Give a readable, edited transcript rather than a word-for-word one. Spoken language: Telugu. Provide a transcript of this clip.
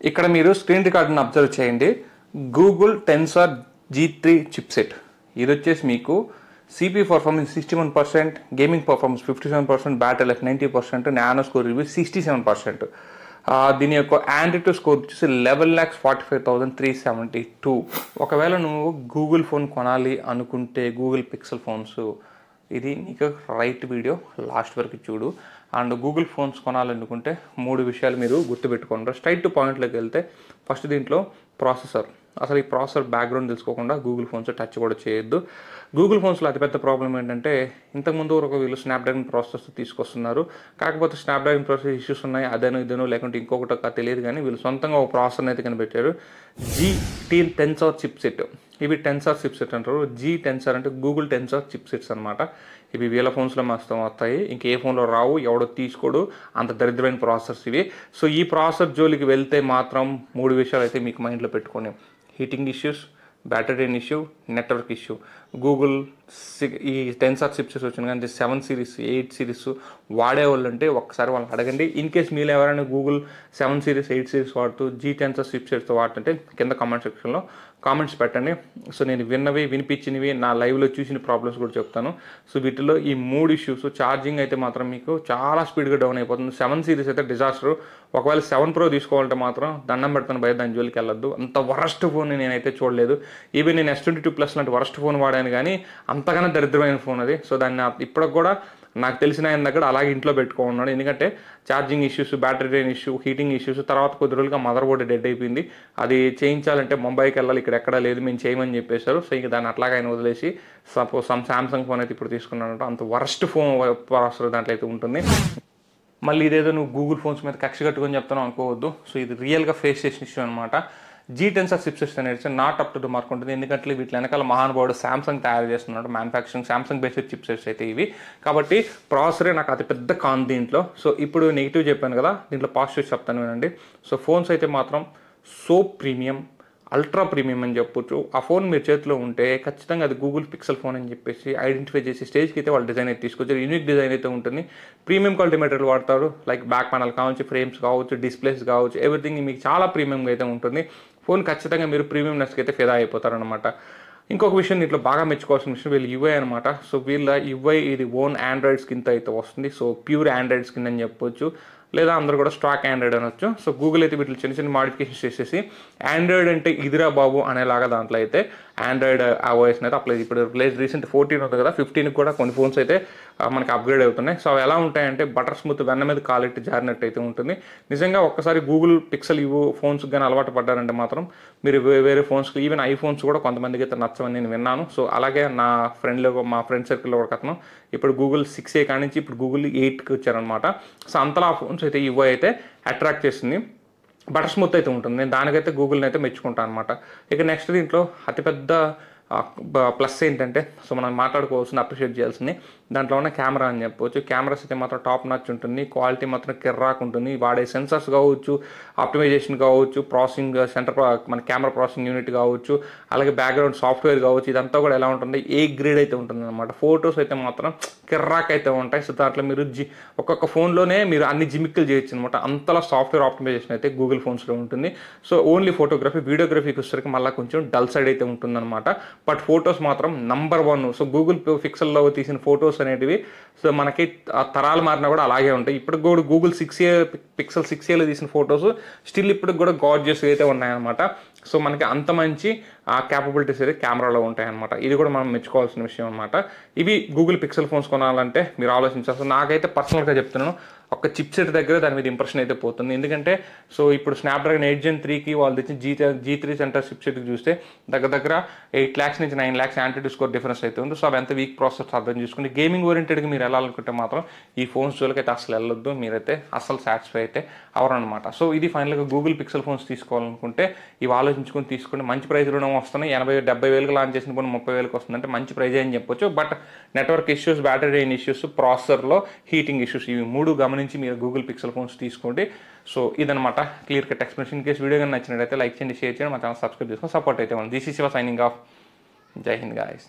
ఇక్కడ మీరు స్క్రీన్ రికార్డును అబ్జర్వ్ చేయండి. గూగుల్ టెన్సర్ G3 చిప్సెట్ ఇది వచ్చేసి మీకు CPU performance 61%, gaming performance 57%, battery life 90%, nano score review 67%. దీని యొక్క ఆండ్రాయిడ్ స్కోర్ వచ్చేసి 11,45,372. ఒకవేళ నువ్వు గూగుల్ ఫోన్ కొనాలి అనుకుంటే గూగుల్ పిక్సెల్ ఫోన్స్ ఇది నీకు రైట్ వీడియో లాస్ట్ వరకు చూడు. అండ్ గూగుల్ ఫోన్స్ కొనాలనుకుంటే 3 విషయాలు మీరు గుర్తుపెట్టుకోండి. స్ట్రైట్ టు పాయింట్లోకి వెళ్తే ఫస్ట్ దీంట్లో ప్రాసెసర్. అసలు ఈ ప్రాసెసర్ బ్యాక్గ్రౌండ్ తెలుసుకోకుండా గూగుల్ ఫోన్స్ టచ్ కూడా చేయొద్దు. గూగుల్ ఫోన్స్లో అతిపెద్ద ప్రాబ్లం ఏంటంటే ఇంతకుముందు ఒక వీళ్ళు స్నాప్డ్రాగన్ ప్రాసెసర్ తీసుకొస్తున్నారు. కాకపోతే స్నాప్డ్రాగన్ ప్రాసెసర్ ఇష్యూస్ ఉన్నాయి, అదేనో ఇదేనో లేకుంటే ఇంకొకటి తెలియదు, కానీ వీళ్ళు సొంతంగా ఒక ప్రాసెసర్ని అయితే కనిపెట్టారు. G10 tensor chipset. ఇవి టెన్సర్ చిప్సెట్ అంటారు. G టెన్సర్ అంటే గూగుల్ టెన్సర్ చిప్సెట్స్ అనమాట. ఇవి వీళ్ళ ఫోన్స్లో మస్తు వస్తాయి, ఇంకే ఫోన్లో రావు, ఎవడో తీసుకోడు, అంత దరిద్రమైన ప్రాసెసర్స్ ఇవి. సో ఈ ప్రాసెసర్ జోలికి వెళ్తే మాత్రం 3 విషయాలు అయితే మీకు మైండ్లో పెట్టుకోండి. Heating issues, battery drain issue, network issue. Google ఈ టెన్సర్ చిప్సెట్స్ వచ్చిన కానీ 7 సిరీస్ 8 సిరీస్ వాడేవాళ్ళు అంటే ఒక్కసారి వాళ్ళని అడగండి. ఇన్ కేస్ మీరు ఎవరైనా గూగుల్ 7 సిరీస్ 8 సిరీస్ వాడుతూ G టెన్సర్ చిప్సెట్స్తో వాడుతుంటే కింద కామెంట్ సెక్షన్లో కామెంట్స్ పెట్టండి. సో నేను విన్నవి వినిపించినవి నా లైవ్లో చూసిన ప్రాబ్లమ్స్ కూడా చెప్తాను. సో వీటిలో ఈ 3 ఇష్యూస్. ఛార్జింగ్ అయితే మాత్రం మీకు చాలా స్పీడ్గా డౌన్ అయిపోతుంది. 7 సిరీస్ అయితే డిజాస్టర్. ఒకవేళ 7 Pro తీసుకోవాలంటే మాత్రం దండం పెడతాను, భయ దాని జోలికి వెళ్ళొద్దు. అంత వరస్ట్ ఫోన్ నేనైతే చూడలేదు. ఈవెన్ నేను S22 Plus లాంటి వరస్ట్ ఫోన్ వాడాను, కానీ అంతకన్నా దరిద్రమైన ఫోన్ అది. సో దాన్ని ఇప్పటికి కూడా నాకు తెలిసిన ఆయన దగ్గర అలాగే ఇంట్లో పెట్టుకున్నాడు. ఎందుకంటే charging issues, battery drain issue, heating issues. తర్వాత కొద్ది రోజులుగా మదర్ బోర్డ్ డెడ్ అయిపోయింది. అది చేయించాలంటే ముంబైకి వెళ్ళాలి, ఇక్కడ ఎక్కడా లేదు, మేము చేయమని చెప్పేశారు. సో ఇంక దాన్ని అట్లాగే ఆయన వదిలేసి సపోజ్ సామ్సంగ్ ఫోన్ అయితే ఇప్పుడు తీసుకున్నాను. అంత వరస్ట్ ఫోన్ ప్రాసెసర్ దాంట్లో అయితే ఉంటుంది. మళ్ళీ ఇదేదో నువ్వు గూగుల్ ఫోన్స్ మీద కక్ష కట్టుకొని చెప్తాను అనుకోవద్దు. సో ఇది రియల్గా ఫేస్ చేసిన ఇష్యూ అనమాట. G టెన్సర్ చిప్సెట్స్ అనేది not up to the mark ఉంటుంది. ఎందుకంటే వీటి వెనకాల మహానుభావుడు సామ్సంగ్ తయారు చేస్తున్నాడు, మ్యానుఫ్యాక్చరింగ్ సామ్సంగ్ బేస్డ్ చిప్సెట్స్ అయితే ఇవి. కాబట్టి ప్రాసెసరే నాకు అతిపెద్ద కాన్ దీంట్లో. సో ఇప్పుడు నెగిటివ్ చెప్పాను కదా, దీంట్లో పాజిటివ్ చెప్తాను వినండి. సో ఫోన్స్ అయితే మాత్రం సో ప్రీమియం, అల్ట్రా ప్రీమియం అని చెప్పొచ్చు. ఆ ఫోన్ మీరు చేతిలో ఉంటే ఖచ్చితంగా అది గూగుల్ పిక్సెల్ ఫోన్ అని చెప్పేసి ఐడెంటిఫై చేసి స్టేజ్కి అయితే వాళ్ళు డిజైన్ అయితే తీసుకొచ్చారు. యూనిక్ డిజైన్ అయితే ఉంటుంది. ప్రీమియం క్వాలిటీ మెటీరియల్ వాడతారు. లైక్ బ్యాక్ ప్యానల్ కావచ్చు, ఫ్రేమ్స్ కావచ్చు, డిస్ప్లేస్ కావచ్చు, ఎవ్రీథింగ్ మీకు చాలా ప్రీమియంగా అయితే ఉంటుంది. ఫోన్ ఖచ్చితంగా మీరు ప్రీమియంనెస్కి అయితే ఫిదా అయిపోతారనమాట. ఇంకొక విషయం దీంట్లో బాగా మెచ్చుకోవాల్సిన విషయం వీళ్ళు UI అనమాట. సో వీళ్ళ UI ఇది ఓన్ ఆండ్రాయిడ్ స్కిన్ అయితే వస్తుంది. సో ప్యూర్ ఆండ్రాయిడ్ స్కిన్ అని చెప్పొచ్చు, లేదా అందరూ కూడా స్టాక్ ఆండ్రాయిడ్ అనొచ్చు. సో గూగుల్ అయితే వీటిలో చిన్న చిన్న మాడిఫికేషన్స్ చేసేసి ఆండ్రాయిడ్ అంటే ఇదిరా బాబు అనేలాగా దాంట్లో అయితే ఆండ్రాయిడ్ OS అయితే అప్లై. ఇప్పుడు రీసెంట్ 14 ఉంది కదా, 15కి కూడా కొన్ని ఫోన్స్ అయితే మనకి అప్గ్రేడ్ అవుతున్నాయి. సో అవి ఎలా ఉంటాయంటే బటర్ స్మూత్ వెన్న మీద కాలెట్టి జారినట్టు అయితే ఉంటుంది. నిజంగా ఒక్కసారి గూగుల్ పిక్సెల్ ఫోన్స్ కానీ అలవాటు పడ్డారంటే మాత్రం మీరు వేరే ఫోన్స్కి, ఈవెన్ ఐఫోన్స్ కూడా కొంతమందికి అయితే నచ్చవని నేను విన్నాను. సో అలాగే మా ఫ్రెండ్ సర్కిల్లో ఒక అతను ఇప్పుడు గూగుల్ 6A కాడి నుంచి ఇప్పుడు గూగుల్ 8కి వచ్చారనమాట. సో అంతలా ఫోన్స్ అయితే UI అయితే అట్రాక్ట్ చేస్తుంది. బటర్ స్మూత్ అయితే ఉంటుంది. నేను దానికైతే గూగుల్ని అయితే మెచ్చుకుంటాను అనమాట. ఇక నెక్స్ట్ దీంట్లో అతిపెద్ద ప్లస్ ఏంటంటే, సో మనం మాట్లాడుకోవాల్సింది, అప్రిషియేట్ చేయాల్సింది దాంట్లో ఉన్న కెమెరా అని చెప్పవచ్చు. కెమెరాస్ అయితే మాత్రం టాప్ నాచ్ ఉంటుంది. క్వాలిటీ మాత్రం కిర్రాక్ ఉంటుంది. వాడే సెన్సర్స్ కావచ్చు, ఆప్టిమైజేషన్ కావచ్చు, ప్రాసెసింగ్ మన కెమెరా ప్రాసెసింగ్ యూనిట్ కావచ్చు, అలాగే బ్యాక్గ్రౌండ్ సాఫ్ట్వేర్ కావచ్చు, ఇదంతా కూడా ఎలా ఉంటుంది, ఏ గ్రేడ్ అయితే ఉంటుంది అనమాట. ఫొటోస్ అయితే మాత్రం కిర్రాక్ అయితే ఉంటాయి. సో దాంట్లో మీరు ఒక్కొక్క ఫోన్లోనే మీరు అన్ని జిమిక్కులు చేయొచ్చు అనమాట. అంతలా సాఫ్ట్వేర్ ఆప్టిమైజేషన్ అయితే గూగుల్ ఫోన్స్లో ఉంటుంది. సో ఓన్లీ ఫోటోగ్రఫీ, వీడియోగ్రఫీకి వచ్చేసరికి మళ్ళీ కొంచెం డల్ సైడ్ అయితే ఉంటుందన్నమాట. బట్ ఫొటోస్ మాత్రం నంబర్ 1. సో గూగుల్ పిక్సెల్లో తీసిన ఫొటోస్ అనేటివి సో మనకి తరాలు మారినా కూడా అలాగే ఉంటాయి. ఇప్పటికి కూడా గూగుల్ పిక్సెల్ 6Aలో తీసిన ఫొటోస్ స్టిల్ ఇప్పటికి కూడా గార్జియస్ అయితే ఉన్నాయన్నమాట. సో మనకి అంత మంచి క్యాపబిలిటీస్ అయితే కెమెరాలో ఉంటాయన్నమాట. ఇది కూడా మనం మెచ్చుకోవాల్సిన విషయం అనమాట. ఇవి గూగుల్ పిక్సెల్ ఫోన్స్ కొనాలంటే మీరు ఆలోచించాల్సి. నాకైతే పర్సనల్గా చెప్తున్నాను, ఒక చిప్సెట్ దగ్గర దాని మీద ఇంప్రెషన్ అయితే పోతుంది. ఎందుకంటే సో ఇప్పుడు స్నాప్డ్రాగన్ 8 Gen 3కి వాళ్ళు తెచ్చిన G3 సెంటర్ చిప్సెట్కి చూస్తే దగ్గర 8 lakhs నుంచి 9 lakhs ఆండ్రాయిడ్ స్కోర్ డిఫరెన్స్ అయితే ఉంది. సో అవి ఎంత వీక్ ప్రాసెస్ అర్థం చేసుకుంటే గేమింగ్ ఓరియంటెడ్గా మీరు వెళ్ళాలనుకుంటే మాత్రం ఈ ఫోన్స్ జోలికి అయితే అసలు వెళ్ళొద్దు. మీరైతే అసలు సాటిస్ఫై అయితే అవరనమాట. సో ఇది ఫైనల్గా గూగుల్ పిక్సెల్ ఫోన్స్ తీసుకోవాలనుకుంటే ఇవి ఆలోచించుకొని తీసుకోండి. మంచి ప్రైజ్లోనే వస్తున్నాయి. 80-70 వేలకు లాంచ్ చేసిన ఫోన్ 30 వేలకు వస్తుందంటే మంచి ప్రైజ్ అని చెప్పొచ్చు. But network issues, battery drain issues, ప్రాసెసర్లో హీటింగ్ ఇష్యూస్, ఇవి 3 గమనించి మీరు గూగుల్ పిక్సెల్ ఫోన్స్ తీసుకోండి. సో ఇదనమాట clear cut explanation. In case video కానీ నచ్చినట్లయితే లైక్ చేయండి, షేర్ చేయండి, మా ఛానల్ సబ్స్క్రైబ్ చేసుకొని సపోర్ట్ అయితే ఉంది. This is Shiva signing off. జై హింద్ గాయ్స్.